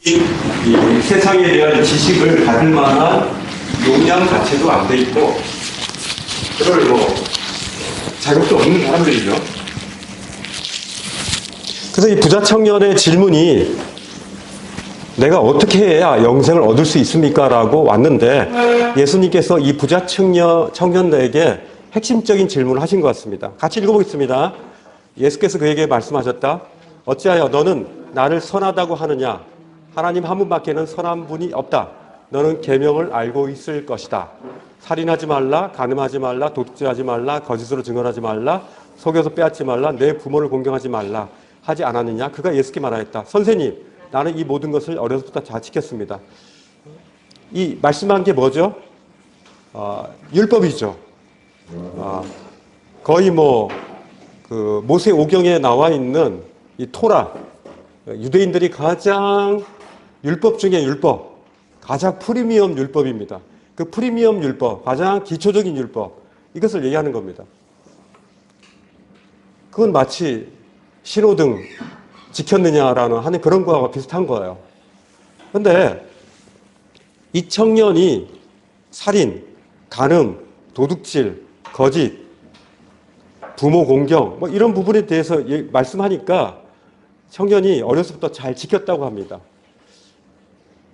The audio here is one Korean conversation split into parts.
이 세상에 대한 지식을 받을 만한 역량 자체도 안 돼 있고, 그럴 자격도 없는 사람들이죠. 그래서 이 부자 청년의 질문이 내가 어떻게 해야 영생을 얻을 수 있습니까? 라고 왔는데 예수님께서 이 부자 청년에게 핵심적인 질문을 하신 것 같습니다. 같이 읽어보겠습니다. 예수께서 그에게 말씀하셨다. 어찌하여 너는 나를 선하다고 하느냐? 하나님 한 분밖에는 선한 분이 없다. 너는 계명을 알고 있을 것이다. 살인하지 말라, 간음하지 말라, 도둑질하지 말라, 거짓으로 증언하지 말라, 속여서 빼앗지 말라, 내 부모를 공경하지 말라 하지 않았느냐? 그가 예수께 말하였다. 선생님, 나는 이 모든 것을 어려서부터 잘 지켰습니다. 이 말씀한 게 뭐죠? 율법이죠. 거의 그 모세 오경에 나와 있는 이 토라, 유대인들이 가장 율법 중에 율법, 가장 프리미엄 율법입니다. 그 프리미엄 율법, 가장 기초적인 율법, 이것을 얘기하는 겁니다. 그건 마치 신호등 지켰느냐라는 하는 그런 거와 비슷한 거예요. 그런데 이 청년이 살인, 간음, 도둑질, 거짓, 부모 공경 이런 부분에 대해서 말씀하니까 청년이 어려서부터 잘 지켰다고 합니다.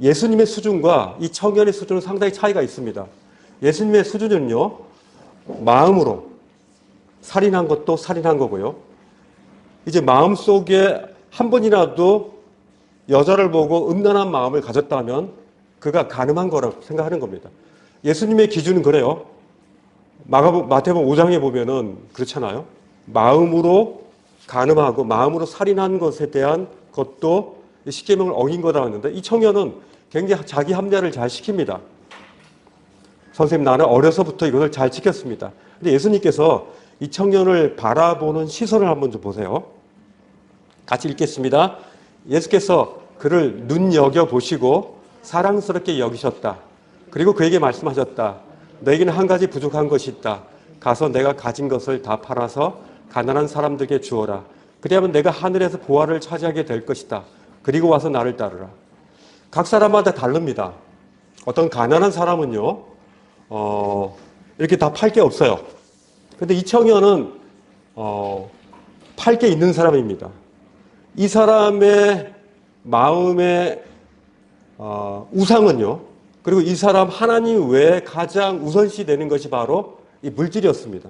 예수님의 수준과 이 청년의 수준은 상당히 차이가 있습니다. 예수님의 수준은요, 마음으로 살인한 것도 살인한 거고요. 이제 마음속에 한 번이라도 여자를 보고 음란한 마음을 가졌다면 그가 간음한 거라고 생각하는 겁니다. 예수님의 기준은 그래요. 마태복음 5장에 보면은 그렇잖아요. 마음으로 간음하고 마음으로 살인한 것에 대한 것도 십계명을 어긴 거라고 했는데 이 청년은 굉장히 자기 합리화를 잘 시킵니다. 선생님, 나는 어려서부터 이것을 잘 지켰습니다. 근데 예수님께서 이 청년을 바라보는 시선을 한번 좀 보세요. 같이 읽겠습니다. 예수께서 그를 눈여겨보시고 사랑스럽게 여기셨다. 그리고 그에게 말씀하셨다. 너에게는 한 가지 부족한 것이 있다. 가서 내가 가진 것을 다 팔아서 가난한 사람들에게 주어라. 그리하면 내가 하늘에서 보화를 차지하게 될 것이다. 그리고 와서 나를 따르라. 각 사람마다 다릅니다. 어떤 가난한 사람은요, 이렇게 다 팔 게 없어요. 근데 이 청년은, 팔 게 있는 사람입니다. 이 사람의 마음의, 우상은요, 그리고 이 사람 하나님 외에 가장 우선시 되는 것이 바로 이 물질이었습니다.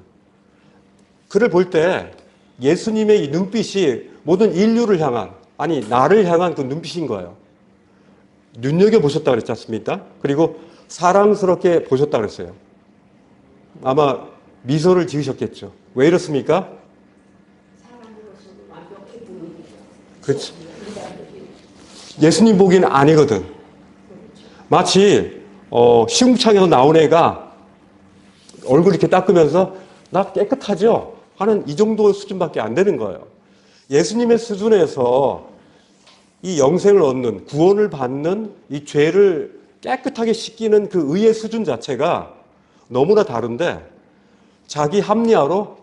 그를 볼 때 예수님의 이 눈빛이 모든 인류를 향한, 아니, 나를 향한 그 눈빛인 거예요. 눈여겨보셨다 그랬지 않습니까? 그리고 사랑스럽게 보셨다 그랬어요. 아마 미소를 지으셨겠죠. 왜 이렇습니까? 그렇죠. 예수님 보기에는 아니거든. 마치 시궁창에서 나온 애가 얼굴 이렇게 닦으면서 나 깨끗하죠? 하는 이 정도 수준밖에 안 되는 거예요. 예수님의 수준에서 이 영생을 얻는, 구원을 받는 이 죄를 깨끗하게 씻기는 그 의의 수준 자체가 너무나 다른데 자기 합리화로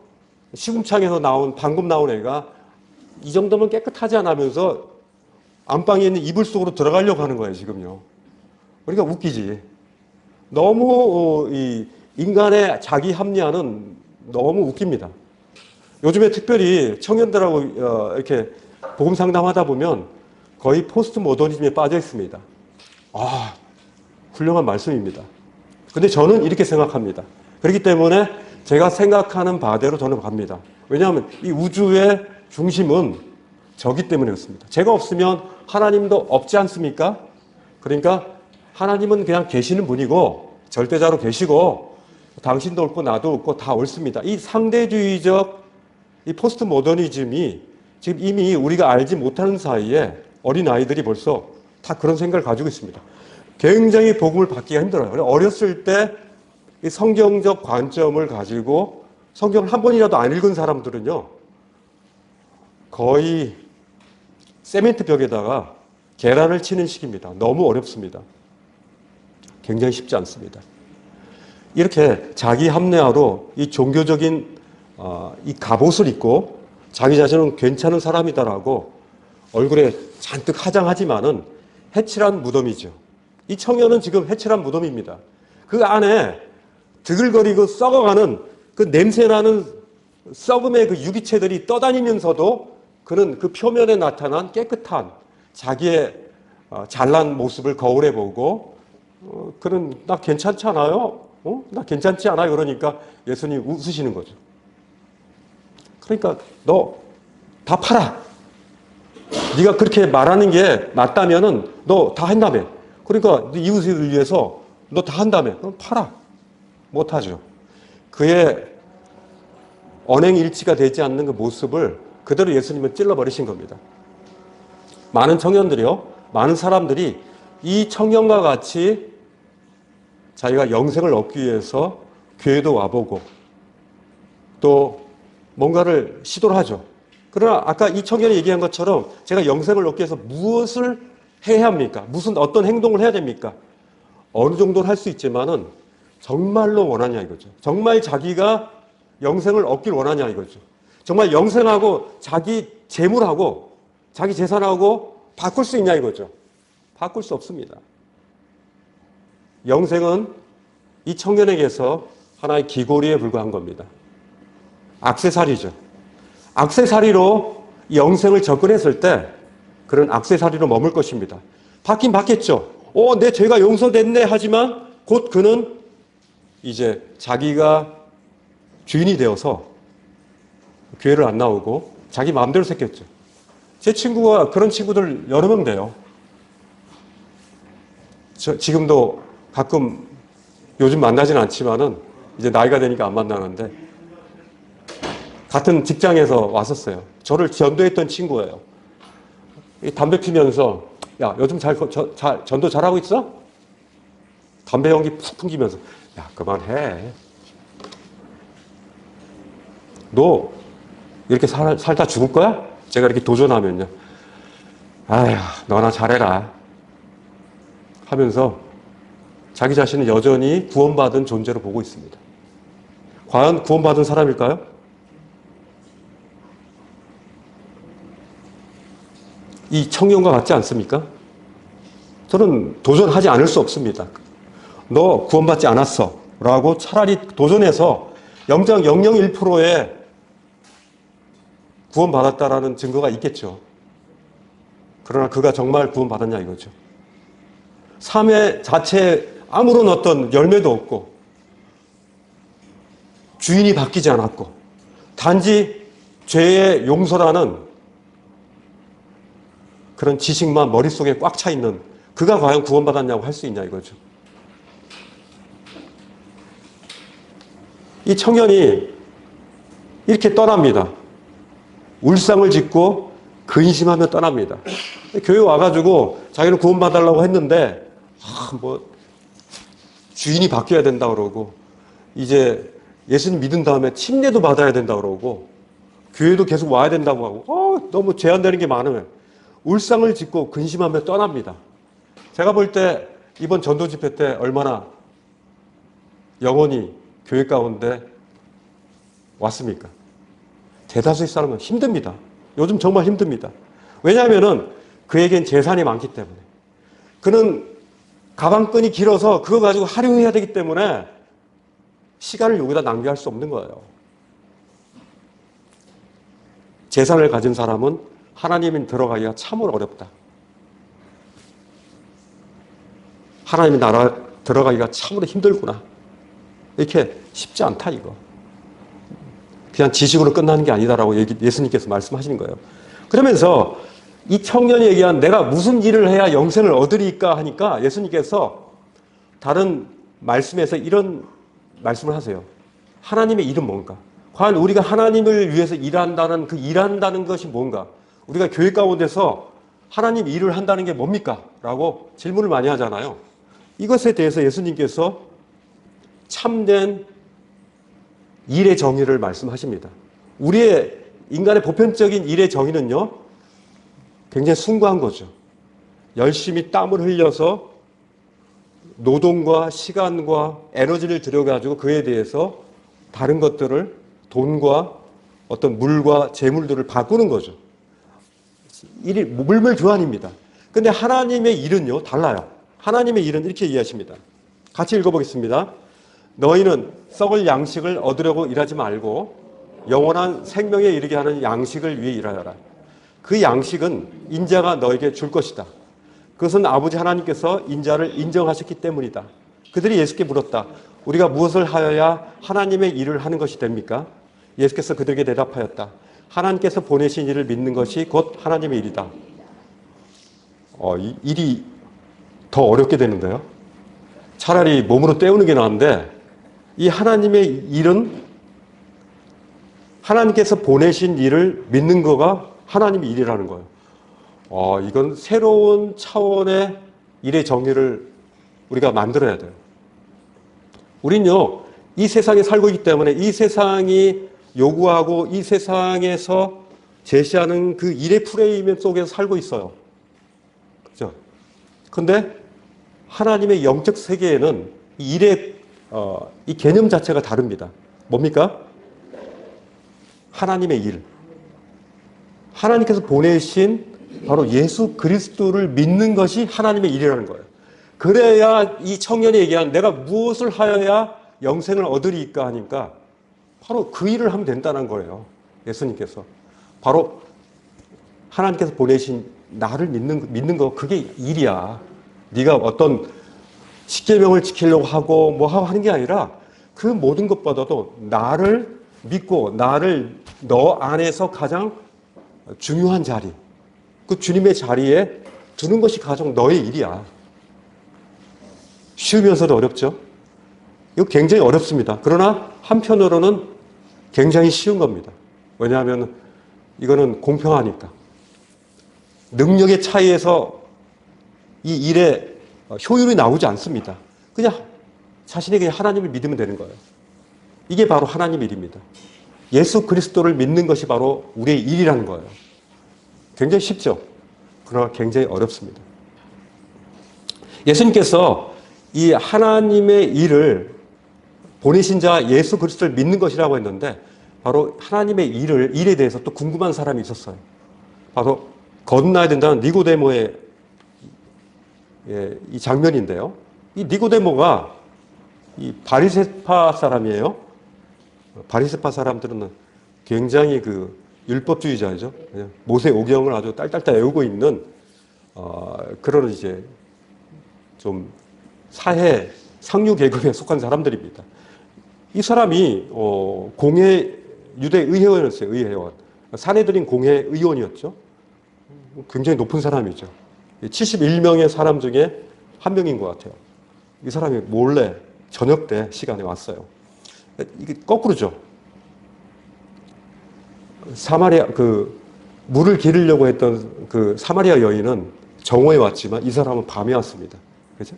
시궁창에서 방금 나온 애가 이 정도면 깨끗하지 않으면서 안방에 있는 이불 속으로 들어가려고 하는 거예요, 지금요. 그러니까 웃기지. 너무 이 인간의 자기 합리화는 너무 웃깁니다. 요즘에 특별히 청년들하고 이렇게 복음 상담하다 보면 거의 포스트 모더니즘에 빠져 있습니다. 훌륭한 말씀입니다. 근데 저는 이렇게 생각합니다. 그렇기 때문에 제가 생각하는 바대로 저는 갑니다. 왜냐하면 이 우주의 중심은 저기 때문에 그렇습니다. 제가 없으면 하나님도 없지 않습니까? 그러니까 하나님은 그냥 계시는 분이고 절대자로 계시고 당신도 옳고 나도 옳고 다 옳습니다. 이 상대주의적 이 포스트 모더니즘이 지금 이미 우리가 알지 못하는 사이에 어린아이들이 벌써 다 그런 생각을 가지고 있습니다. 굉장히 복음을 받기가 힘들어요. 어렸을 때 이 성경적 관점을 가지고 성경을 한 번이라도 안 읽은 사람들은요, 거의 세멘트 벽에다가 계란을 치는 식입니다. 너무 어렵습니다. 굉장히 쉽지 않습니다. 이렇게 자기 합리화로 이 종교적인 이 갑옷을 입고 자기 자신은 괜찮은 사람이다라고 얼굴에 잔뜩 화장하지만은 해칠한 무덤이죠. 이 청년은 지금 해칠한 무덤입니다. 그 안에 드글거리고 썩어가는 그 냄새나는 썩음의 그 유기체들이 떠다니면서도 그는 그 표면에 나타난 깨끗한 자기의 잘난 모습을 거울에 보고 그는 나 괜찮지 않아요? 나 괜찮지 않아요? 그러니까 예수님이 웃으시는 거죠. 그러니까 너 다 팔아. 네가 그렇게 말하는 게 맞다면은 너 다 한다며. 그러니까 네 이웃을 위해서 너 다 한다며. 그럼 팔아. 못하죠. 그의 언행일치가 되지 않는 그 모습을 그대로 예수님은 찔러버리신 겁니다. 많은 청년들이요. 많은 사람들이 이 청년과 같이 자기가 영생을 얻기 위해서 교회도 와보고 또 뭔가를 시도를 하죠. 그러나 아까 이 청년이 얘기한 것처럼 제가 영생을 얻기 위해서 무엇을 해야 합니까? 어떤 행동을 해야 됩니까? 어느 정도는 할 수 있지만은 정말로 원하냐 이거죠. 정말 자기가 영생을 얻길 원하냐 이거죠. 정말 영생하고 자기 재물하고 자기 재산하고 바꿀 수 있냐 이거죠. 바꿀 수 없습니다. 영생은 이 청년에게서 하나의 기고리에 불과한 겁니다. 액세서리죠. 액세서리로 영생을 접근했을 때 그런 액세서리로 머물 것입니다. 받긴 받겠죠. 내 죄가 용서됐네 하지만 곧 그는 이제 자기가 주인이 되어서 교회를 안 나오고 자기 마음대로 샜겠죠. 제 친구가 그런 친구들 여러 명 돼요. 지금도 가끔 요즘 만나지는 않지만은 이제 나이가 되니까 안 만나는데 같은 직장에서 왔었어요. 저를 전도했던 친구예요. 담배 피면서 야 요즘 전도 잘하고 있어? 담배 연기 푹 풍기면서 야 그만해. 너 이렇게 살다 죽을 거야? 제가 이렇게 도전하면요. 아휴 너나 잘해라 하면서 자기 자신은 여전히 구원받은 존재로 보고 있습니다. 과연 구원받은 사람일까요? 이 청년과 같지 않습니까? 저는 도전하지 않을 수 없습니다. 너 구원받지 않았어 라고 차라리 도전해서 0.001%의 구원받았다라는 증거가 있겠죠. 그러나 그가 정말 구원받았냐 이거죠. 삶의 자체에 아무런 어떤 열매도 없고 주인이 바뀌지 않았고 단지 죄의 용서라는 그런 지식만 머릿속에 꽉 차 있는 그가 과연 구원받았냐고 할 수 있냐 이거죠. 이 청년이 이렇게 떠납니다. 울상을 짓고 근심하며 떠납니다. 교회 와가지고 자기는 구원받으려고 했는데 주인이 바뀌어야 된다 그러고 이제 예수님 믿은 다음에 침례도 받아야 된다 그러고 교회도 계속 와야 된다고 하고 너무 제한되는 게 많으면 울상을 짓고 근심하며 떠납니다. 제가 볼 때 이번 전도 집회 때 얼마나 영혼이 교회 가운데 왔습니까? 대다수의 사람은 힘듭니다. 요즘 정말 힘듭니다. 왜냐하면은 그에겐 재산이 많기 때문에. 그는 가방끈이 길어서 그거 가지고 활용해야 되기 때문에 시간을 여기다 낭비할 수 없는 거예요. 재산을 가진 사람은 하나님이 들어가기가 참으로 어렵다. 하나님의 나라 들어가기가 참으로 힘들구나. 이렇게 쉽지 않다 이거. 그냥 지식으로 끝나는 게 아니다라고 예수님께서 말씀하시는 거예요. 그러면서 이 청년이 얘기한 내가 무슨 일을 해야 영생을 얻으리까 하니까 예수님께서 다른 말씀에서 이런 말씀을 하세요. 하나님의 일은 뭔가? 과연 우리가 하나님을 위해서 일한다는 그 일한다는 것이 뭔가? 우리가 교회 가운데서 하나님 일을 한다는 게 뭡니까? 라고 질문을 많이 하잖아요. 이것에 대해서 예수님께서 참된 일의 정의를 말씀하십니다. 우리의 인간의 보편적인 일의 정의는요, 굉장히 숭고한 거죠. 열심히 땀을 흘려서 노동과 시간과 에너지를 들여가지고 그에 대해서 다른 것들을 돈과 어떤 물과 재물들을 바꾸는 거죠. 일이 물물 교환입니다. 근데 하나님의 일은요, 달라요. 하나님의 일은 이렇게 이해하십니다. 같이 읽어보겠습니다. 너희는 썩을 양식을 얻으려고 일하지 말고 영원한 생명에 이르게 하는 양식을 위해 일하여라. 그 양식은 인자가 너에게 줄 것이다. 그것은 아버지 하나님께서 인자를 인정하셨기 때문이다. 그들이 예수께 물었다. 우리가 무엇을 하여야 하나님의 일을 하는 것이 됩니까? 예수께서 그들에게 대답하였다. 하나님께서 보내신 일을 믿는 것이 곧 하나님의 일이다. 이 일이 더 어렵게 되는데요. 차라리 몸으로 때우는 게 나은데 이 하나님의 일은 하나님께서 보내신 일을 믿는 거가 하나님의 일이라는 거예요. 이건 새로운 차원의 일의 정의를 우리가 만들어야 돼요. 우린요, 이 세상에 살고 있기 때문에 이 세상이 요구하고 이 세상에서 제시하는 그 일의 프레임 속에서 살고 있어요. 그죠? 근데 하나님의 영적 세계에는 이 일의, 이 개념 자체가 다릅니다. 뭡니까? 하나님의 일. 하나님께서 보내신 바로 예수 그리스도를 믿는 것이 하나님의 일이라는 거예요. 그래야 이 청년이 얘기한 내가 무엇을 하여야 영생을 얻으리까 하니까 바로 그 일을 하면 된다는 거예요. 예수님께서. 바로 하나님께서 보내신 나를 믿는 거 그게 일이야. 네가 어떤 십계명을 지키려고 하고 뭐 하고 하는 게 아니라 그 모든 것보다도 나를 믿고 나를 너 안에서 가장 중요한 자리, 그 주님의 자리에 두는 것이 가장 너의 일이야. 쉬우면서도 어렵죠? 이거 굉장히 어렵습니다. 그러나 한편으로는 굉장히 쉬운 겁니다. 왜냐하면 이거는 공평하니까. 능력의 차이에서 이 일의 효율이 나오지 않습니다. 그냥 자신에게 하나님을 믿으면 되는 거예요. 이게 바로 하나님의 일입니다. 예수 그리스도를 믿는 것이 바로 우리의 일이라는 거예요. 굉장히 쉽죠? 그러나 굉장히 어렵습니다. 예수님께서 이 하나님의 일을 보내신 자 예수 그리스도를 믿는 것이라고 했는데 바로 하나님의 일에 대해서 또 궁금한 사람이 있었어요. 바로 거듭나야 된다는 니고데모의 이 장면인데요. 이 니고데모가 이 바리새파 사람이에요. 바리새파 사람들은 굉장히 그 율법주의자죠. 모세 오경을 아주 딸딸딸 외우고 있는 그런 이제 좀 사회 상류 계급에 속한 사람들입니다. 이 사람이 유대 의회원이었어요. 의회원. 사내들인 공회 의원이었죠. 굉장히 높은 사람이죠. 71명의 사람 중에 한 명인 것 같아요. 이 사람이 몰래 저녁 때 시간에 왔어요. 이게 거꾸로죠. 사마리아 물을 기르려고 했던 그 사마리아 여인은 정오에 왔지만 이 사람은 밤에 왔습니다. 그죠?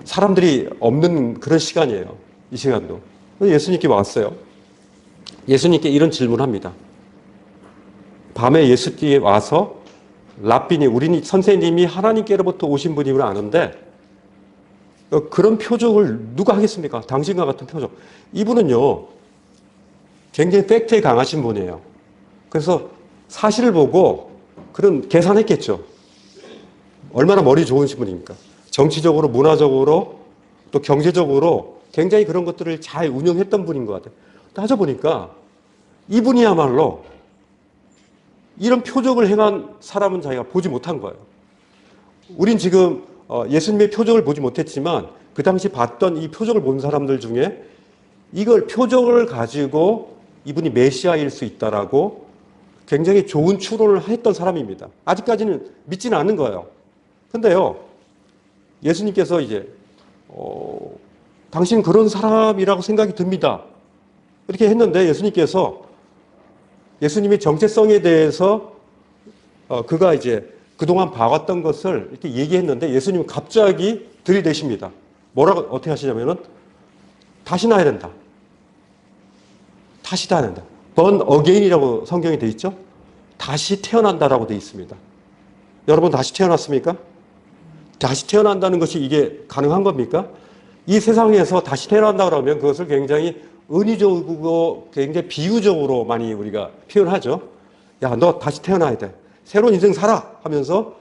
사람들이 없는 그런 시간이에요. 이 시간도. 예수님께 왔어요. 예수님께 이런 질문을 합니다. 밤에 예수님께 와서 랍비니, 우리 선생님이 하나님께로부터 오신 분임을 아는데 그런 표적을 누가 하겠습니까? 당신과 같은 표적. 이분은요, 굉장히 팩트에 강하신 분이에요. 그래서 사실을 보고 그런 계산했겠죠. 얼마나 머리 좋으신 분입니까? 정치적으로, 문화적으로, 또 경제적으로 굉장히 그런 것들을 잘 운영했던 분인 것 같아요. 따져보니까 이분이야말로 이런 표적을 행한 사람은 자기가 보지 못한 거예요. 우린 지금 예수님의 표적을 보지 못했지만 그 당시 봤던 이 표적을 본 사람들 중에 이걸 표적을 가지고 이분이 메시아일 수 있다라고 굉장히 좋은 추론을 했던 사람입니다. 아직까지는 믿지는 않는 거예요. 근데요, 예수님께서 이제 당신 그런 사람이라고 생각이 듭니다. 이렇게 했는데 예수님께서 예수님의 정체성에 대해서 그가 이제 그동안 봐왔던 것을 이렇게 얘기했는데 예수님은 갑자기 들이대십니다. 뭐라고 어떻게 하시냐면은 다시 나야 된다. 다시 나야 된다. born again이라고 성경에 돼 있죠? 다시 태어난다라고 돼 있습니다. 여러분 다시 태어났습니까? 다시 태어난다는 것이 이게 가능한 겁니까? 이 세상에서 다시 태어난다 그러면 그것을 굉장히 은유적이고 굉장히 비유적으로 많이 우리가 표현하죠. 야, 너 다시 태어나야 돼. 새로운 인생 살아 하면서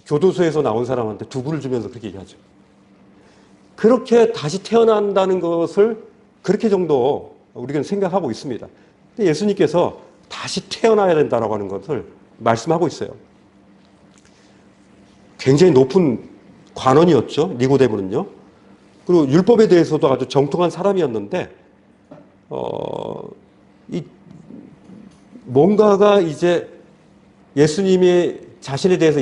교도소에서 나온 사람한테 두부를 주면서 그렇게 얘기하죠. 그렇게 다시 태어난다는 것을 그렇게 정도 우리가 생각하고 있습니다. 근데 예수님께서 다시 태어나야 된다라고 하는 것을 말씀하고 있어요. 굉장히 높은 관원이었죠. 니고데모는요. 그리고 율법에 대해서도 아주 정통한 사람이었는데 뭔가가 이제 예수님이 자신에 대해서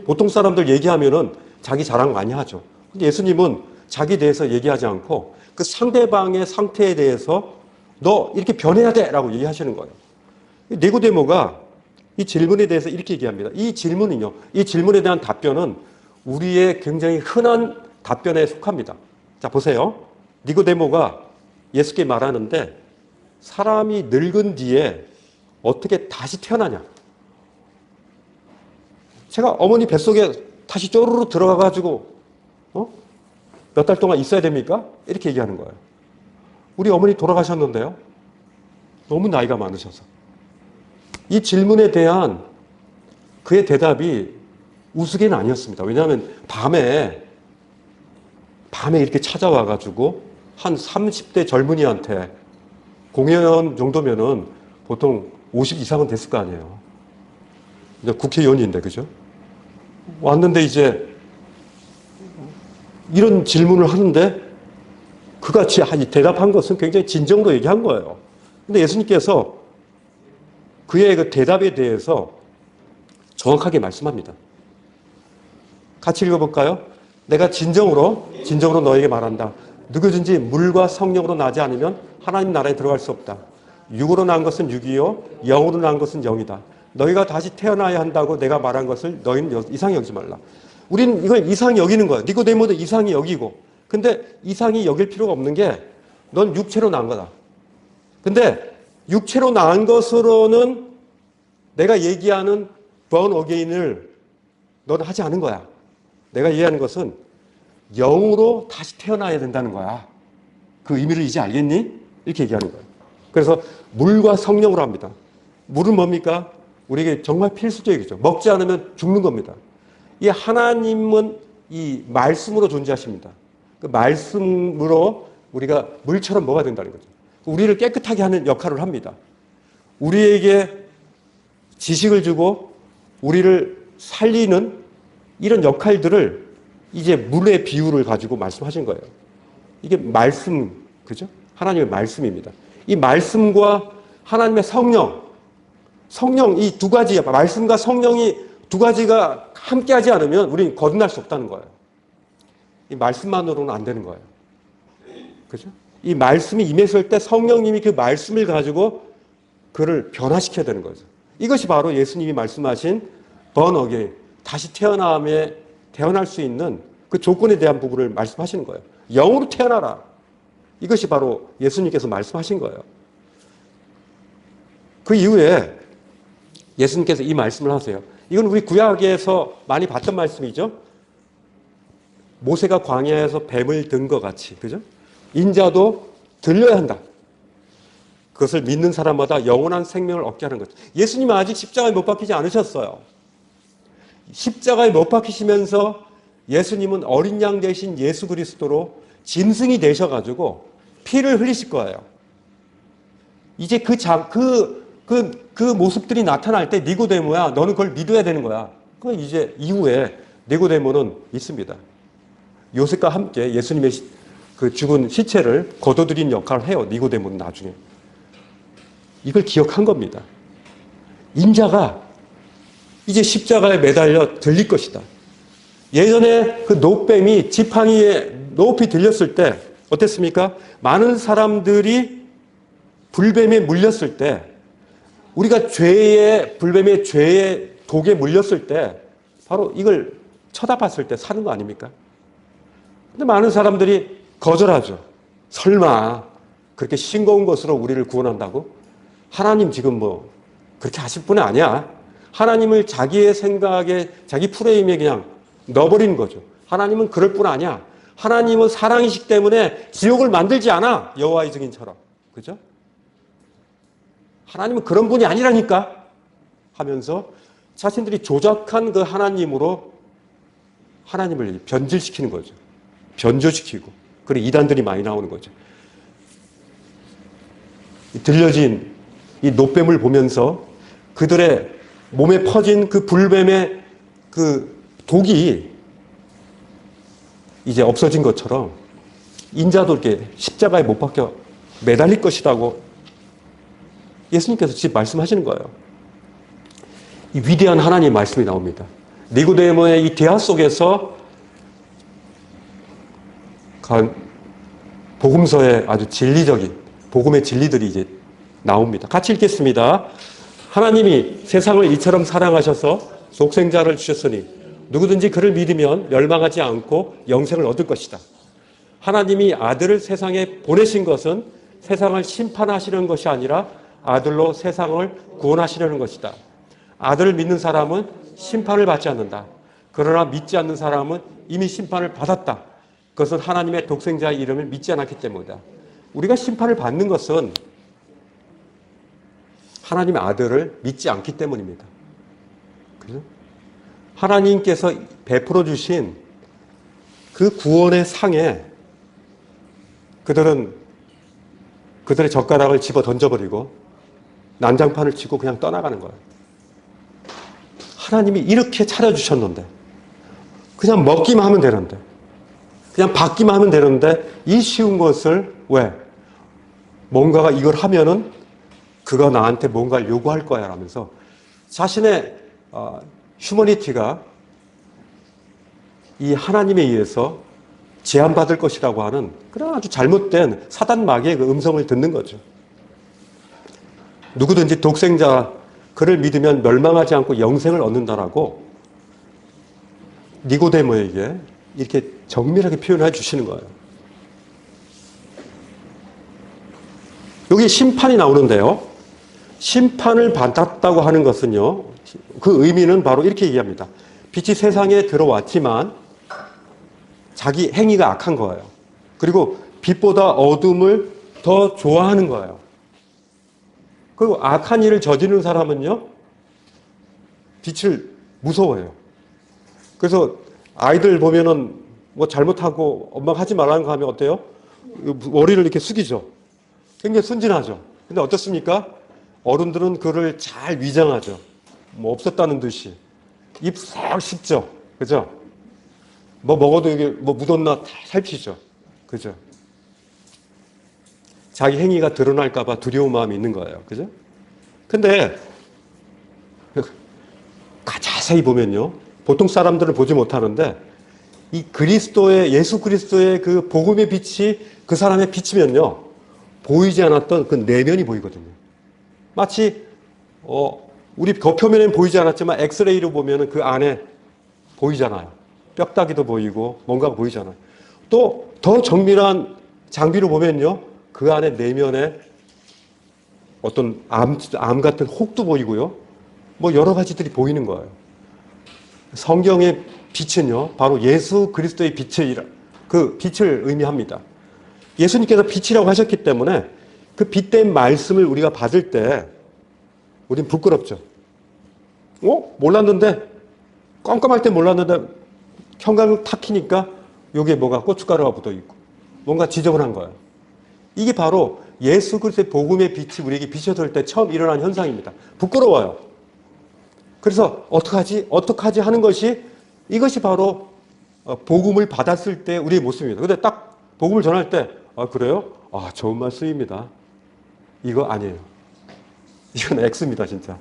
보통 사람들 얘기하면은 자기 자랑 많이 하죠. 근데 예수님은 자기에 대해서 얘기하지 않고 그 상대방의 상태에 대해서 너 이렇게 변해야 돼 라고 얘기하시는 거예요. 니고데모가 이 질문에 대해서 이렇게 얘기합니다. 이 질문에 대한 답변은 우리의 굉장히 흔한 답변에 속합니다. 자, 보세요. 니고데모가 예수께 말하는데 사람이 늙은 뒤에 어떻게 다시 태어나냐? 제가 어머니 뱃속에 다시 쪼르르 들어가가지고 몇 달 동안 있어야 됩니까? 이렇게 얘기하는 거예요. 우리 어머니 돌아가셨는데요. 너무 나이가 많으셔서. 이 질문에 대한 그의 대답이 우스개는 아니었습니다. 왜냐하면 밤에 이렇게 찾아와가지고 한 30대 젊은이한테 공연 정도면은 보통 50 이상은 됐을 거 아니에요. 국회의원인데, 그죠? 왔는데 이제 이런 질문을 하는데 그같이 대답한 것은 굉장히 진정으로 얘기한 거예요. 근데 예수님께서 그의 그 대답에 대해서 정확하게 말씀합니다. 같이 읽어볼까요? 내가 진정으로 너에게 말한다. 누구든지 물과 성령으로 나지 않으면 하나님 나라에 들어갈 수 없다. 육으로 난 것은 육이요 영으로 난 것은 영이다. 너희가 다시 태어나야 한다고 내가 말한 것을 너희는 이상히 여기지 말라. 우리는 이걸 이상히 여기는 거야. 니고데모도 이상히 여기고. 근데 이상히 여길 필요가 없는 게 넌 육체로 난 거다. 근데 육체로 난 것으로는 내가 얘기하는 born again을 넌 하지 않은 거야. 내가 얘기하는 것은 영으로 다시 태어나야 된다는 거야. 그 의미를 이제 알겠니? 이렇게 얘기하는 거예요. 그래서 물과 성령으로 합니다. 물은 뭡니까? 우리에게 정말 필수적이죠. 먹지 않으면 죽는 겁니다. 이 하나님은 이 말씀으로 존재하십니다. 그 말씀으로 우리가 물처럼 먹어야 된다는 거죠. 우리를 깨끗하게 하는 역할을 합니다. 우리에게 지식을 주고 우리를 살리는 이런 역할들을 이제 물의 비유를 가지고 말씀하신 거예요. 이게 말씀, 그죠? 하나님의 말씀입니다. 이 말씀과 하나님의 성령 이 두 가지, 말씀과 성령이 두 가지가 함께 하지 않으면 우리는 거듭날 수 없다는 거예요. 이 말씀만으로는 안 되는 거예요. 그죠? 이 말씀이 임했을 때 성령님이 그 말씀을 가지고 그를 변화시켜야 되는 거죠. 이것이 바로 예수님이 말씀하신 born again, 다시 태어날 수 있는 그 조건에 대한 부분을 말씀하시는 거예요. 영으로 태어나라. 이것이 바로 예수님께서 말씀하신 거예요. 그 이후에 예수님께서 이 말씀을 하세요. 이건 우리 구약에서 많이 봤던 말씀이죠. 모세가 광야에서 뱀을 든 것 같이, 그죠? 인자도 들려야 한다. 그것을 믿는 사람마다 영원한 생명을 얻게 하는 거죠. 예수님은 아직 십자가에 못 박히지 않으셨어요. 십자가에 못 박히시면서 예수님은 어린 양 대신 예수 그리스도로 짐승이 되셔가지고 피를 흘리실 거예요. 이제 그 모습들이 나타날 때 니고데모야, 너는 그걸 믿어야 되는 거야. 그 이제 이후에 니고데모는 있습니다. 요셉과 함께 예수님의 그 죽은 시체를 거둬들인 역할을 해요. 니고데모는 나중에. 이걸 기억한 겁니다. 인자가 이제 십자가에 매달려 들릴 것이다. 예전에 그 노뱀이 지팡이에 높이 들렸을 때 어땠습니까? 많은 사람들이 불뱀에 물렸을 때, 우리가 불뱀의 죄의 독에 물렸을 때 바로 이걸 쳐다봤을 때 사는 거 아닙니까? 근데 많은 사람들이 거절하죠. 설마 그렇게 싱거운 것으로 우리를 구원한다고? 하나님 지금 뭐 그렇게 하실 분이 아니야. 하나님을 자기의 생각에, 자기 프레임에 그냥 넣어버리는 거죠. 하나님은 그럴 뿐 아니야. 하나님은 사랑이시기 때문에 지옥을 만들지 않아. 여호와의 증인처럼. 그죠? 하나님은 그런 분이 아니라니까. 하면서 자신들이 조작한 그 하나님으로 하나님을 변질시키는 거죠. 변조시키고. 그리고 이단들이 많이 나오는 거죠. 들려진 이 노뱀을 보면서 그들의 몸에 퍼진 그 불뱀의 그 독이 이제 없어진 것처럼 인자도 이렇게 십자가에 못 박혀 매달릴 것이라고 예수님께서 직접 말씀하시는 거예요. 이 위대한 하나님의 말씀이 나옵니다. 니고데모의 이 대화 속에서 복음서의 아주 진리적인 복음의 진리들이 이제 나옵니다. 같이 읽겠습니다. 하나님이 세상을 이처럼 사랑하셔서 독생자를 주셨으니 누구든지 그를 믿으면 멸망하지 않고 영생을 얻을 것이다. 하나님이 아들을 세상에 보내신 것은 세상을 심판하시는 것이 아니라 아들로 세상을 구원하시려는 것이다. 아들을 믿는 사람은 심판을 받지 않는다. 그러나 믿지 않는 사람은 이미 심판을 받았다. 그것은 하나님의 독생자의 이름을 믿지 않았기 때문이다. 우리가 심판을 받는 것은 하나님의 아들을 믿지 않기 때문입니다. 그죠? 하나님께서 베풀어 주신 그 구원의 상에 그들은 그들의 젓가락을 집어 던져버리고 난장판을 치고 그냥 떠나가는 거예요. 하나님이 이렇게 차려주셨는데 그냥 먹기만 하면 되는데 그냥 받기만 하면 되는데 이 쉬운 것을 왜? 뭔가가 이걸 하면은 그가 나한테 뭔가를 요구할 거야 라면서 자신의 휴머니티가 이 하나님에 의해서 제한받을 것이라고 하는 그런 아주 잘못된 사단 마귀의 그 음성을 듣는 거죠. 누구든지 독생자 그를 믿으면 멸망하지 않고 영생을 얻는다라고 니고데모에게 이렇게 정밀하게 표현해 주시는 거예요. 여기 심판이 나오는데요. 심판을 받았다고 하는 것은요. 그 의미는 바로 이렇게 얘기합니다. 빛이 세상에 들어왔지만 자기 행위가 악한 거예요. 그리고 빛보다 어둠을 더 좋아하는 거예요. 그리고 악한 일을 저지르는 사람은요. 빛을 무서워해요. 그래서 아이들 보면은 뭐 잘못하고 엄마가 하지 말라는 거 하면 어때요? 머리를 이렇게 숙이죠. 굉장히 순진하죠. 근데 어떻습니까? 어른들은 그를 잘 위장하죠. 뭐 없었다는 듯이. 입 싹 씹죠. 그죠? 뭐 먹어도 이게 뭐 묻었나 다 살피죠. 그죠? 자기 행위가 드러날까봐 두려운 마음이 있는 거예요. 그죠? 근데 자세히 보면요. 보통 사람들은 보지 못하는데 이 그리스도의 예수 그리스도의 그 복음의 빛이 그 사람의 빛이면요. 보이지 않았던 그 내면이 보이거든요. 마치 우리 겉표면에는 보이지 않았지만 엑스레이로 보면은 그 안에 보이잖아요. 뼈다귀도 보이고 뭔가가 보이잖아요. 또 더 정밀한 장비로 보면요. 그 안에 내면에 어떤 암 같은 혹도 보이고요. 뭐 여러 가지들이 보이는 거예요. 성경의 빛은요. 바로 예수 그리스도의 그 빛을 의미합니다. 예수님께서 빛이라고 하셨기 때문에 그 빛된 말씀을 우리가 받을 때 우린 부끄럽죠. 몰랐는데 깜깜할 때 몰랐는데 형광을 탁 켜니까 여기에 뭐가 고춧가루가 묻어있고 뭔가 지저분한 거예요. 이게 바로 예수 그리스도의 복음의 빛이 우리에게 비춰질 때 처음 일어난 현상입니다. 부끄러워요. 그래서 어떡하지 하는 것이 이것이 바로 복음을 받았을 때 우리의 모습입니다. 근데 딱 복음을 전할 때 그래요? 좋은 말씀입니다. 이거 아니에요. 이건 X입니다, 진짜.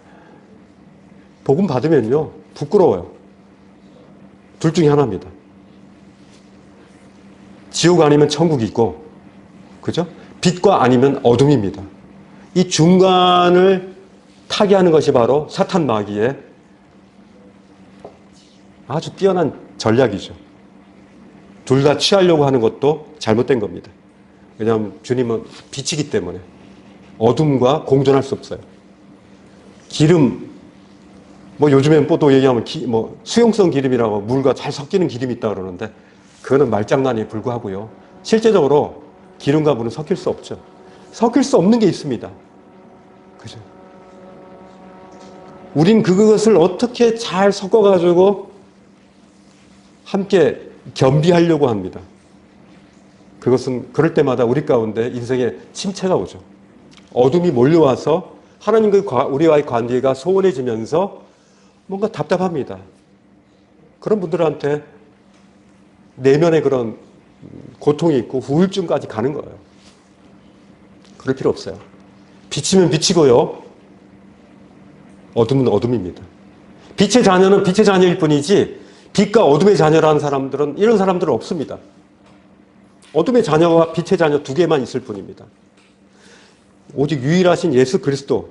복음 받으면요, 부끄러워요. 둘 중에 하나입니다. 지옥 아니면 천국이 있고, 그죠? 빛과 아니면 어둠입니다. 이 중간을 타개하는 것이 바로 사탄 마귀의 아주 뛰어난 전략이죠. 둘 다 취하려고 하는 것도 잘못된 겁니다. 왜냐하면 주님은 빛이기 때문에 어둠과 공존할 수 없어요. 기름, 뭐 요즘엔 또 얘기하면 수용성 기름이라고 물과 잘 섞이는 기름이 있다 그러는데 그거는 말장난에 불과하고요. 실제적으로 기름과 물은 섞일 수 없죠. 섞일 수 없는 게 있습니다. 그죠? 우린 그것을 어떻게 잘 섞어가지고 함께 겸비하려고 합니다. 그것은 그럴 때마다 우리 가운데 인생에 침체가 오죠. 어둠이 몰려와서 하나님과 우리와의 관계가 소원해지면서 뭔가 답답합니다. 그런 분들한테 내면에 그런 고통이 있고 우울증까지 가는 거예요. 그럴 필요 없어요. 빛이면 빛이고요. 어둠은 어둠입니다. 빛의 자녀는 빛의 자녀일 뿐이지 빛과 어둠의 자녀라는 사람들은 이런 사람들은 없습니다. 어둠의 자녀와 빛의 자녀 두 개만 있을 뿐입니다. 오직 유일하신 예수 그리스도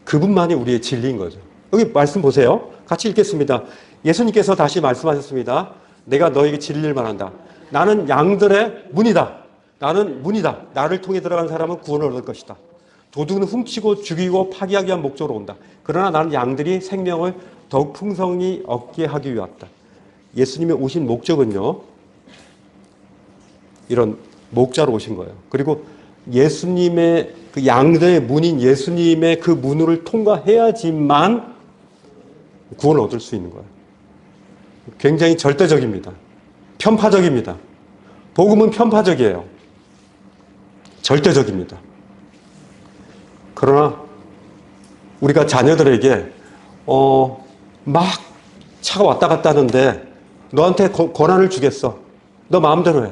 그분만이 우리의 진리인 거죠. 여기 말씀 보세요. 같이 읽겠습니다. 예수님께서 다시 말씀하셨습니다. 내가 너에게 진리를 말한다. 나는 양들의 문이다. 나는 문이다. 나를 통해 들어간 사람은 구원을 얻을 것이다. 도둑은 훔치고 죽이고 파괴하기 위한 목적으로 온다. 그러나 나는 양들이 생명을 더욱 풍성히 얻게 하기 위해 왔다. 예수님이 오신 목적은요, 이런 목자로 오신 거예요. 그리고 예수님의 그 양들의 문인 예수님의 그 문을 통과해야지만 구원을 얻을 수 있는 거예요. 굉장히 절대적입니다. 편파적입니다. 복음은 편파적이에요. 절대적입니다. 그러나 우리가 자녀들에게 막 차가 왔다 갔다 하는데 너한테 권한을 주겠어. 너 마음대로 해.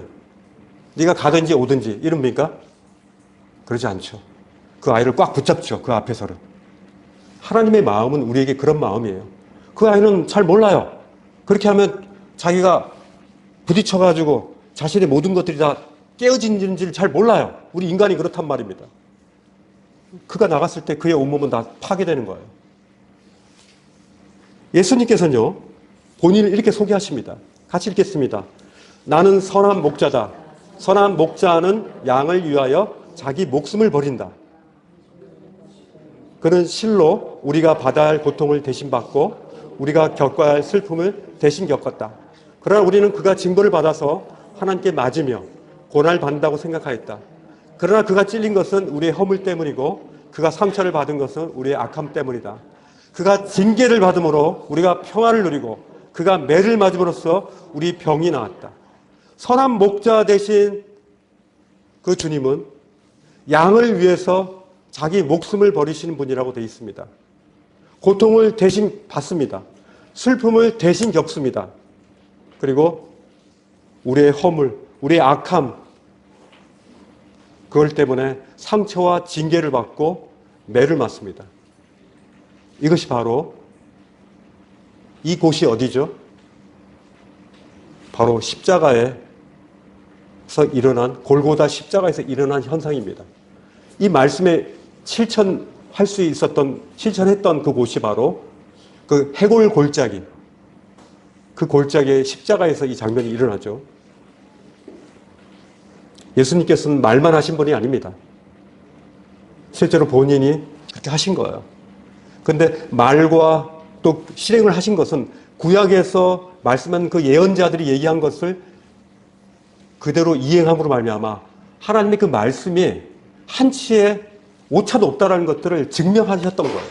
네가 가든지 오든지 이럽니까? 그러지 않죠. 그 아이를 꽉 붙잡죠. 그 앞에서는. 하나님의 마음은 우리에게 그런 마음이에요. 그 아이는 잘 몰라요. 그렇게 하면 자기가 부딪혀가지고 자신의 모든 것들이 다 깨어지는지를 잘 몰라요. 우리 인간이 그렇단 말입니다. 그가 나갔을 때 그의 온몸은 다 파괴되는 거예요. 예수님께서는요, 본인을 이렇게 소개하십니다. 같이 읽겠습니다. 나는 선한 목자다. 선한 목자는 양을 위하여 자기 목숨을 버린다. 그는 실로 우리가 받아야 할 고통을 대신 받고 우리가 겪어야 할 슬픔을 대신 겪었다. 그러나 우리는 그가 징벌을 받아서 하나님께 맞으며 고난을 받는다고 생각하였다. 그러나 그가 찔린 것은 우리의 허물 때문이고 그가 상처를 받은 것은 우리의 악함 때문이다. 그가 징계를 받음으로 우리가 평안을 누리고 그가 매를 맞음으로써 우리 병이 나았다. 선한 목자 되신 그 주님은 양을 위해서 자기 목숨을 버리시는 분이라고 되어 있습니다. 고통을 대신 받습니다. 슬픔을 대신 겪습니다. 그리고 우리의 허물, 우리의 악함, 그걸 때문에 상처와 징계를 받고 매를 맞습니다. 이것이 바로 이곳이 어디죠? 바로 십자가에서 일어난 골고다 십자가에서 일어난 현상입니다. 이 말씀에 실천했던 그 곳이 바로 그 해골 골짜기, 그 골짜기의 십자가에서 이 장면이 일어나죠. 예수님께서는 말만 하신 분이 아닙니다. 실제로 본인이 그렇게 하신 거예요. 근데 말과 또 실행을 하신 것은 구약에서 말씀한 그 예언자들이 얘기한 것을 그대로 이행함으로 말미암아 하나님의 그 말씀이 한치의 오차도 없다라는 것들을 증명하셨던 거예요.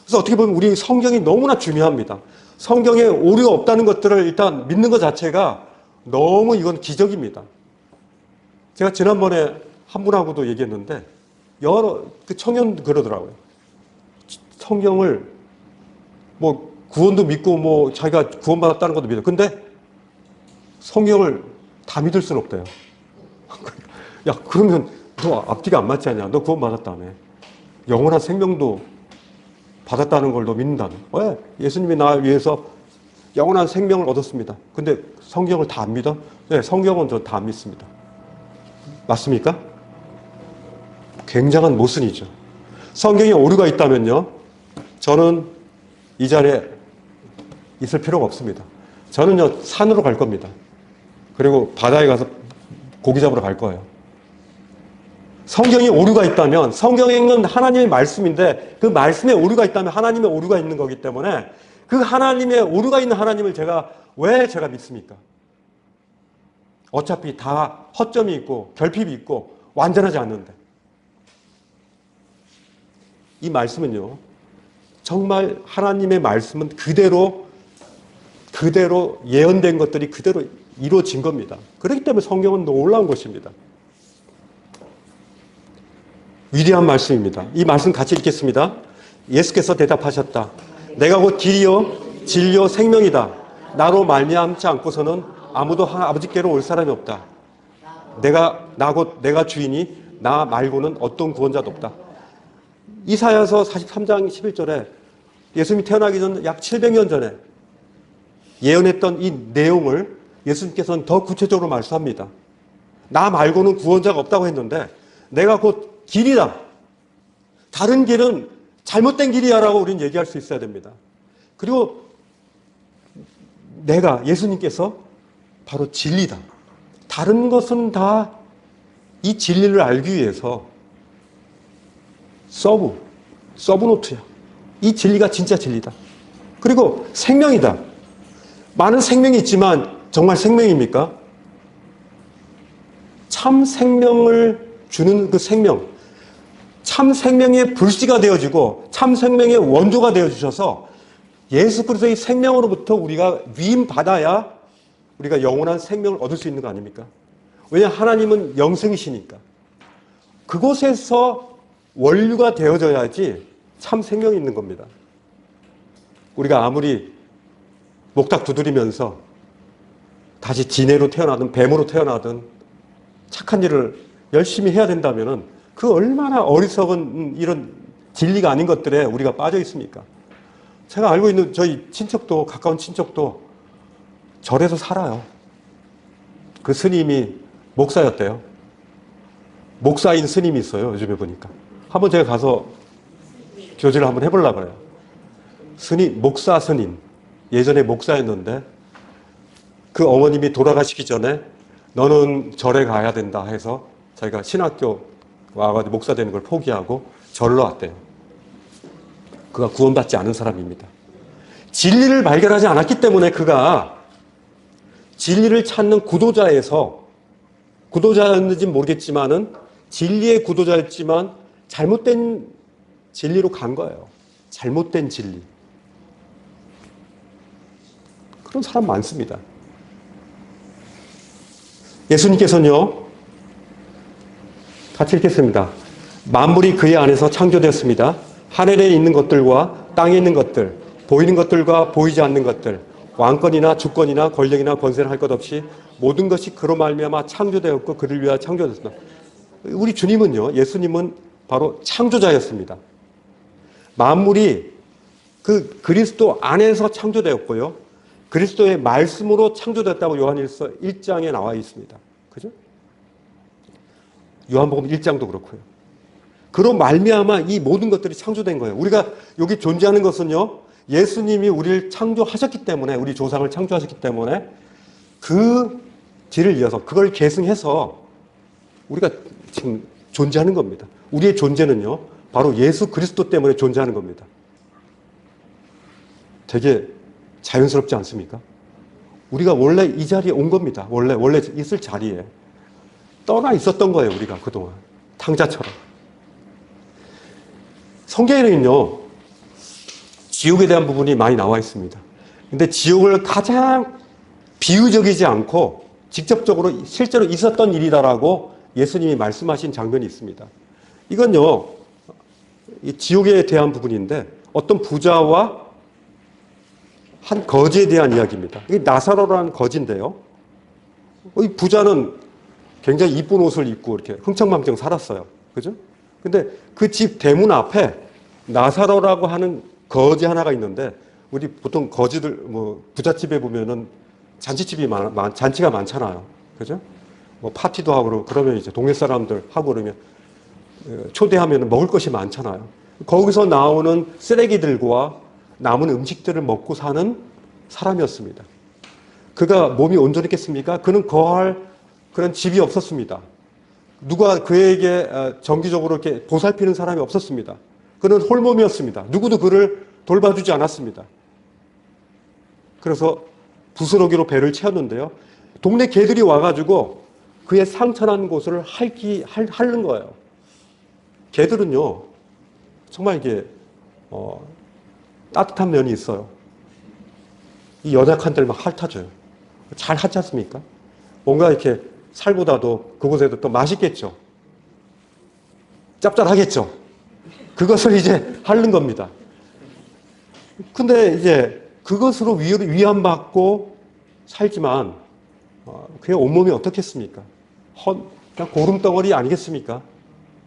그래서 어떻게 보면 우리 성경이 너무나 중요합니다. 성경에 오류가 없다는 것들을 일단 믿는 것 자체가 너무 이건 기적입니다. 제가 지난번에 한 분하고도 얘기했는데 여러 그 청년 그러더라고요. 성경을 뭐 구원도 믿고 뭐 자기가 구원받았다는 것도 믿어. 근데 성경을 다 믿을 수는 없대요. 야, 그러면 너 앞뒤가 안 맞지 않냐? 너 구원받았다며. 영원한 생명도 받았다는 걸 너 믿는다며. 왜? 예수님이 나 위해서 영원한 생명을 얻었습니다. 근데 성경을 다 안 믿어? 네, 성경은 저 다 안 믿습니다. 맞습니까? 굉장한 모순이죠. 성경에 오류가 있다면요, 저는 이 자리에 있을 필요가 없습니다. 저는요, 산으로 갈 겁니다. 그리고 바다에 가서 고기 잡으러 갈 거예요. 성경에 오류가 있다면, 성경에는 하나님의 말씀인데 그 말씀에 오류가 있다면 하나님의 오류가 있는 거기 때문에 그 하나님의 오류가 있는 하나님을 왜 제가 믿습니까? 어차피 다 허점이 있고 결핍이 있고 완전하지 않는데. 이 말씀은요, 정말 하나님의 말씀은 그대로 예언된 것들이 그대로 이루어진 겁니다. 그렇기 때문에 성경은 놀라운 것입니다. 위대한 말씀입니다. 이 말씀 같이 읽겠습니다. 예수께서 대답하셨다. 내가 곧 길이요 진리요 생명이다. 나로 말미암지 않고서는 아무도 아버지께로 올 사람이 없다. 내가 주이니 나 말고는 어떤 구원자도 없다. 이사야서 43장 11절에 예수님이 태어나기 전 약 700년 전에 예언했던 이 내용을 예수님께서는 더 구체적으로 말씀합니다. 나 말고는 구원자가 없다고 했는데 내가 곧 길이다. 다른 길은 잘못된 길이야라고 우리는 얘기할 수 있어야 됩니다. 그리고 예수님께서 바로 진리다. 다른 것은 다 이 진리를 알기 위해서 서브노트야. 이 진리가 진짜 진리다. 그리고 생명이다. 많은 생명이 있지만 정말 생명입니까? 참 생명을 주는 그 생명, 참 생명의 불씨가 되어지고 참 생명의 원조가 되어주셔서 예수 그리스도의 생명으로부터 우리가 위임받아야 우리가 영원한 생명을 얻을 수 있는 거 아닙니까? 왜냐하면 하나님은 영생이시니까. 그곳에서 원류가 되어져야지 참 생명이 있는 겁니다. 우리가 아무리 목탁 두드리면서 다시 진해로 태어나든 뱀으로 태어나든 착한 일을 열심히 해야 된다면 그 얼마나 어리석은 이런 진리가 아닌 것들에 우리가 빠져 있습니까? 제가 알고 있는 저희 친척도, 가까운 친척도 절에서 살아요. 그 스님이 목사였대요. 목사인 스님이 있어요. 요즘에 보니까. 한번 제가 가서 교제를 한번 해보려고 해요. 목사 스님. 예전에 목사였는데 그 어머님이 돌아가시기 전에 너는 절에 가야 된다 해서 자기가 신학교 와가지고 목사 되는 걸 포기하고 절로 왔대요. 그가 구원받지 않은 사람입니다. 진리를 발견하지 않았기 때문에 그가 진리를 찾는 구도자였는지 모르겠지만은 진리의 구도자였지만 잘못된 진리로 간 거예요. 잘못된 진리. 그런 사람 많습니다. 예수님께서는요, 같이 읽겠습니다. 만물이 그의 안에서 창조되었습니다. 하늘에 있는 것들과 땅에 있는 것들, 보이는 것들과 보이지 않는 것들, 왕권이나 주권이나 권력이나 권세를 할 것 없이 모든 것이 그로 말미암아 창조되었고 그를 위하여 창조되었습니다. 우리 주님은요, 예수님은 바로 창조자였습니다. 만물이 그 그리스도 안에서 창조되었고요. 그리스도의 말씀으로 창조됐다고 요한일서 1장에 나와 있습니다. 그죠? 요한복음 1장도 그렇고요. 그로 말미암아 이 모든 것들이 창조된 거예요. 우리가 여기 존재하는 것은요, 예수님이 우리를 창조하셨기 때문에, 우리 조상을 창조하셨기 때문에 그 뒤를 이어서 그걸 계승해서 우리가 지금 존재하는 겁니다. 우리의 존재는요, 바로 예수 그리스도 때문에 존재하는 겁니다. 되게 자연스럽지 않습니까? 우리가 원래 이 자리에 온 겁니다. 원래 있을 자리에. 떠나 있었던 거예요, 우리가 그동안. 탕자처럼. 성경에는요, 지옥에 대한 부분이 많이 나와 있습니다. 근데 지옥을 가장 비유적이지 않고 직접적으로 실제로 있었던 일이다라고 예수님이 말씀하신 장면이 있습니다. 이건요, 이 지옥에 대한 부분인데 어떤 부자와 한 거지에 대한 이야기입니다. 이게 나사로라는 거지인데요. 이 부자는 굉장히 이쁜 옷을 입고 이렇게 흥청망청 살았어요. 그죠? 근데 그 집 대문 앞에 나사로라고 하는 거지 하나가 있는데, 우리 보통 거지들, 부잣집에 보면은 잔치가 많잖아요. 그죠? 파티도 하고 그러면 이제 동네 사람들 하고 그러면 초대하면 먹을 것이 많잖아요. 거기서 나오는 쓰레기들과 남은 음식들을 먹고 사는 사람이었습니다. 그가 몸이 온전했겠습니까? 그는 거할 그런 집이 없었습니다. 누가 그에게 정기적으로 이렇게 보살피는 사람이 없었습니다. 그는 홀몸이었습니다. 누구도 그를 돌봐주지 않았습니다. 그래서 부스러기로 배를 채웠는데요. 동네 개들이 와가지고 그의 상처난 곳을 핥는 거예요. 개들은요, 정말 이게 따뜻한 면이 있어요. 이 연약한 데를 막 핥아줘요. 잘 하지 않습니까? 뭔가 이렇게 살보다도 그곳에도 또 맛있겠죠. 짭짤하겠죠. 그것을 이제 핥는 겁니다. 근데 이제 그것으로 위안받고 살지만 그의 온몸이 어떻겠습니까? 그냥 고름덩어리 아니겠습니까?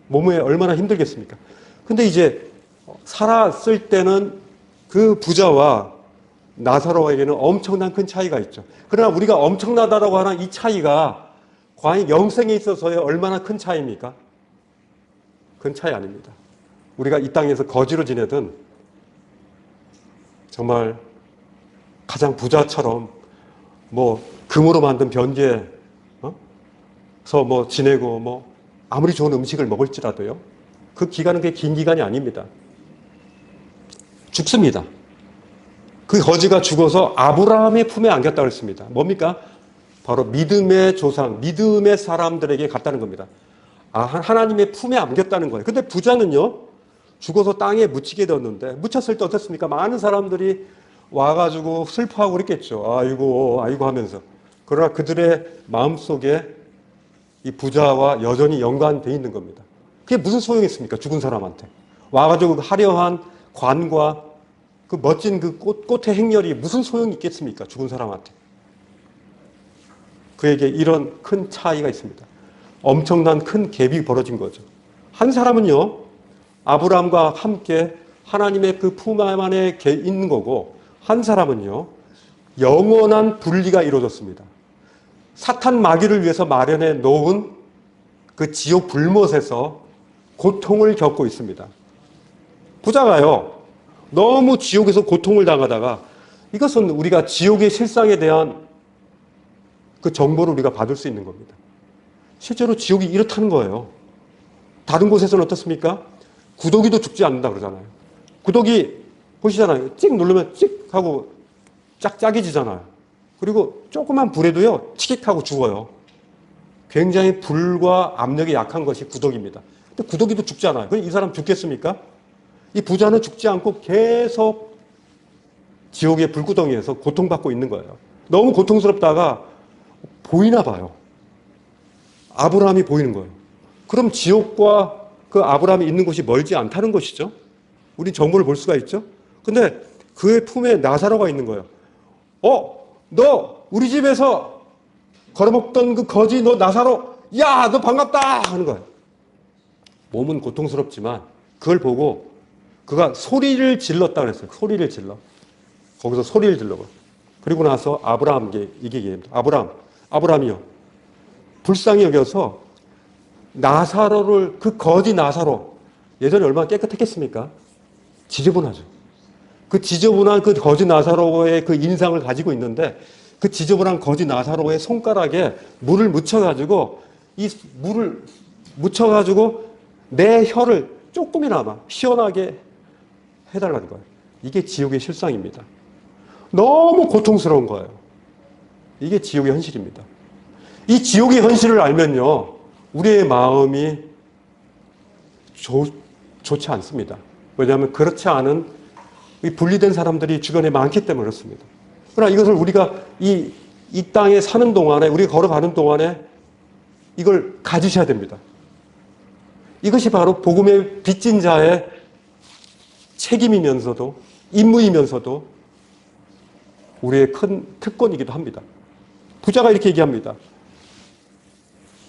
몸에 얼마나 힘들겠습니까? 근데 이제 살았을 때는 그 부자와 나사로에게는 엄청난 큰 차이가 있죠. 그러나 우리가 엄청나다라고 하는 이 차이가 과연 영생에 있어서의 얼마나 큰 차이입니까? 큰 차이 아닙니다. 우리가 이 땅에서 거지로 지내든 정말 가장 부자처럼 뭐 금으로 만든 변기에서 뭐 지내고 뭐 아무리 좋은 음식을 먹을지라도요. 그 기간은 그게 긴 기간이 아닙니다. 죽습니다. 그 거지가 죽어서 아브라함의 품에 안겼다고 했습니다. 뭡니까? 바로 믿음의 조상, 믿음의 사람들에게 갔다는 겁니다. 하나님의 품에 안겼다는 거예요. 근데 부자는요, 죽어서 땅에 묻히게 되었는데, 묻혔을 때 어떻습니까? 많은 사람들이 와가지고 슬퍼하고 그랬겠죠. 아이고, 아이고 하면서. 그러나 그들의 마음속에 이 부자와 여전히 연관되어 있는 겁니다. 그게 무슨 소용이 있습니까? 죽은 사람한테. 와가지고 화려한 관과 그 멋진 그 꽃의 행렬이 무슨 소용이 있겠습니까? 죽은 사람한테. 그에게 이런 큰 차이가 있습니다. 엄청난 큰 갭이 벌어진 거죠. 한 사람은요, 아브라함과 함께 하나님의 그 품 안에 있는 거고, 한 사람은요, 영원한 분리가 이루어졌습니다. 사탄 마귀를 위해서 마련해 놓은 그 지옥 불못에서 고통을 겪고 있습니다. 부자가요, 너무 지옥에서 고통을 당하다가 이것은 우리가 지옥의 실상에 대한 그 정보를 우리가 받을 수 있는 겁니다. 실제로 지옥이 이렇다는 거예요. 다른 곳에서는 어떻습니까? 구더기도 죽지 않는다 그러잖아요. 구더기 보시잖아요. 찍 누르면 찍 하고 짝짝이지잖아요. 그리고 조그만 불에도요, 치익하고 죽어요. 굉장히 불과 압력이 약한 것이 구더기입니다. 근데 구더기도 죽지 않아요. 그럼 이 사람 죽겠습니까? 이 부자는 죽지 않고 계속 지옥의 불구덩이에서 고통받고 있는 거예요. 너무 고통스럽다가 보이나 봐요. 아브라함이 보이는 거예요. 그럼 지옥과 그 아브라함이 있는 곳이 멀지 않다는 것이죠. 우리 정보를 볼 수가 있죠. 근데 그의 품에 나사로가 있는 거예요. 너 우리 집에서 걸어먹던 그 거지 너 나사로, 야, 너 반갑다 하는 거예요. 몸은 고통스럽지만 그걸 보고 그가 소리를 질렀다 그랬어요. 소리를 질러. 거기서 소리를 질러. 그리고 나서 아브라함에게 이게 얘기합니다. 아브라함이요. 불쌍히 여겨서 나사로를, 그 거지 나사로, 예전에 얼마나 깨끗했겠습니까? 지저분하죠. 그 지저분한 그 거지 나사로의 그 인상을 가지고 있는데, 그 지저분한 거지 나사로의 손가락에 물을 묻혀가지고, 이 물을 묻혀가지고 내 혀를 조금이나마 시원하게 해달라는 거예요. 이게 지옥의 실상입니다. 너무 고통스러운 거예요. 이게 지옥의 현실입니다. 이 지옥의 현실을 알면요, 우리의 마음이 좋지 않습니다. 왜냐하면 그렇지 않은 분리된 사람들이 주변에 많기 때문에 그렇습니다. 그러나 이것을 우리가 이 땅에 사는 동안에, 우리가 걸어가는 동안에 이걸 가지셔야 됩니다. 이것이 바로 복음의 빚진 자의 책임이면서도, 임무이면서도 우리의 큰 특권이기도 합니다. 부자가 이렇게 얘기합니다.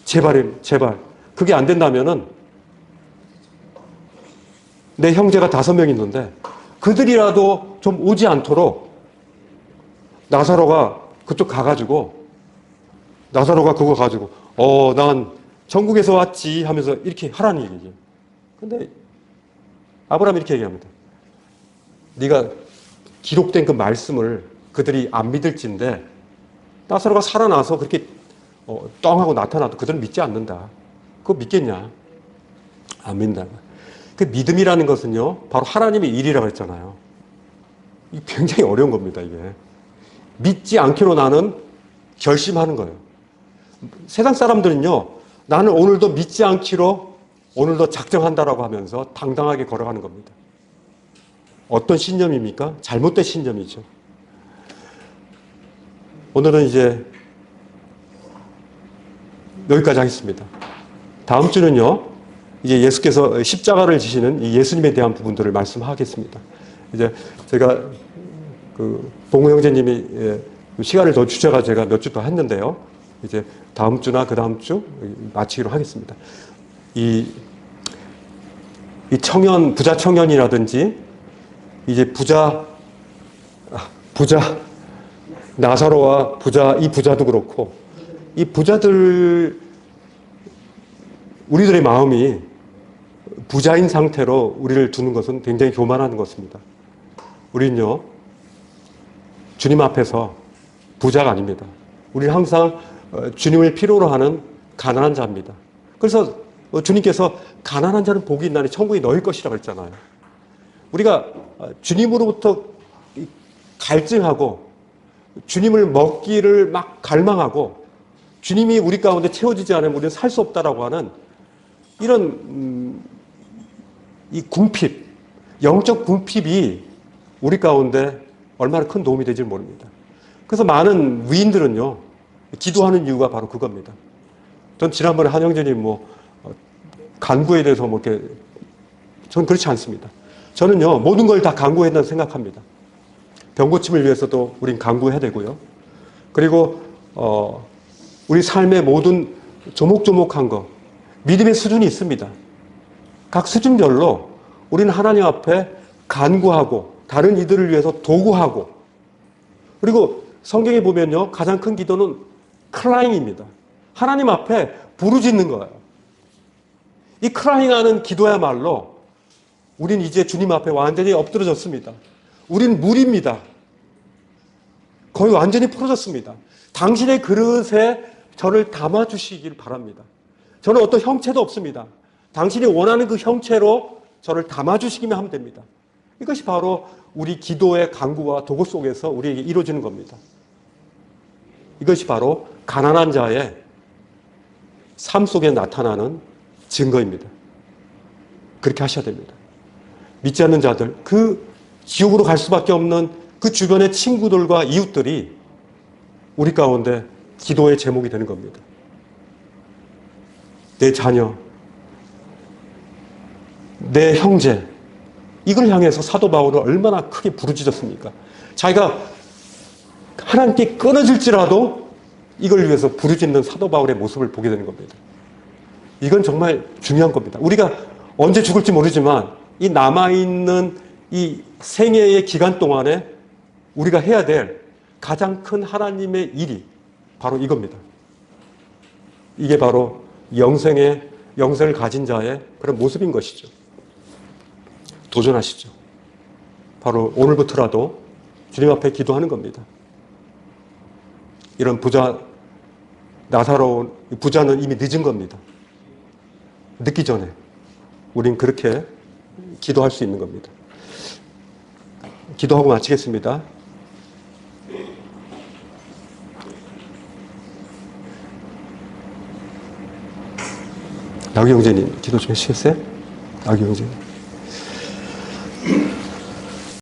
제발. 그게 안 된다면은 내 형제가 5명 있는데 그들이라도 좀 오지 않도록 나사로가 그쪽 가가지고, 나사로가 그거 가지고, 난 전국에서 왔지 하면서 이렇게 하라는 얘기죠. 근데 아브라함이 이렇게 얘기합니다. 네가 기록된 그 말씀을 그들이 안 믿을진데, 나사로가 살아나서 그렇게 떵하고 나타나도 그들은 믿지 않는다. 그거 믿겠냐? 안 믿는다. 그 믿음이라는 것은요, 바로 하나님의 일이라고 했잖아요. 이게 굉장히 어려운 겁니다, 이게. 믿지 않기로 나는 결심하는 거예요. 세상 사람들은요, 나는 오늘도 믿지 않기로 오늘도 작정한다라고 하면서 당당하게 걸어가는 겁니다. 어떤 신념입니까? 잘못된 신념이죠. 오늘은 이제 여기까지 하겠습니다. 다음 주는요, 이제 예수께서 십자가를 지시는 이 예수님에 대한 부분들을 말씀하겠습니다. 이제 제가 그 봉우 형제님이 시간을 더 주셔가 제가 몇 주 더 했는데요. 이제 다음 주나 그 다음 주 마치기로 하겠습니다. 이 청년, 부자 청년이라든지 이제 부자 나사로와 이 부자도 그렇고 이 부자들 우리들의 마음이 부자인 상태로 우리를 두는 것은 굉장히 교만한 것입니다. 우리는요, 주님 앞에서 부자가 아닙니다. 우리는 항상 주님을 필요로 하는 가난한 자입니다. 그래서 주님께서 가난한 자는 복이 있나니 천국이 너희 것이라고 했잖아요. 우리가 주님으로부터 갈증하고 주님을 먹기를 막 갈망하고 주님이 우리 가운데 채워지지 않으면 우리는 살 수 없다라고 하는 이런 이 궁핍, 영적 궁핍이 우리 가운데 얼마나 큰 도움이 될지 모릅니다. 그래서 많은 위인들은요, 기도하는 이유가 바로 그겁니다. 전 지난번에 한영재님 간구에 대해서 이렇게, 저는 그렇지 않습니다. 저는요, 모든 걸 다 간구해야 된다고 생각합니다. 병 고침을 위해서도 우린 간구해야 되고요. 그리고, 우리 삶의 모든 조목조목한 거, 믿음의 수준이 있습니다. 각 수준별로 우리는 하나님 앞에 간구하고, 다른 이들을 위해서 도구하고, 그리고 성경에 보면요, 가장 큰 기도는 크라잉입니다. 하나님 앞에 부르짖는 거예요. 이 크라잉하는 기도야말로 우린 이제 주님 앞에 완전히 엎드러졌습니다. 우린 물입니다. 거의 완전히 풀어졌습니다. 당신의 그릇에 저를 담아주시길 바랍니다. 저는 어떤 형체도 없습니다. 당신이 원하는 그 형체로 저를 담아주시기만 하면 됩니다. 이것이 바로 우리 기도의 간구와 도구 속에서 우리에게 이루어지는 겁니다. 이것이 바로 가난한 자의 삶 속에 나타나는 증거입니다. 그렇게 하셔야 됩니다. 믿지 않는 자들, 그 지옥으로 갈 수밖에 없는 그 주변의 친구들과 이웃들이 우리 가운데 기도의 제목이 되는 겁니다. 내 자녀, 내 형제, 이걸 향해서 사도 바울은 얼마나 크게 부르짖었습니까? 자기가 하나님께 끊어질지라도 이걸 위해서 부르짖는 사도 바울의 모습을 보게 되는 겁니다. 이건 정말 중요한 겁니다. 우리가 언제 죽을지 모르지만 이 남아있는 이 생애의 기간 동안에 우리가 해야 될 가장 큰 하나님의 일이 바로 이겁니다. 이게 바로 영생을 가진 자의 그런 모습인 것이죠. 도전하시죠. 바로 오늘부터라도 주님 앞에 기도하는 겁니다. 이런 나사로운 부자는 이미 늦은 겁니다. 늦기 전에 우린 그렇게 기도할 수 있는 겁니다. 기도하고 마치겠습니다. 나기 형제님 기도 좀 해주시겠어요? 나기 형제님.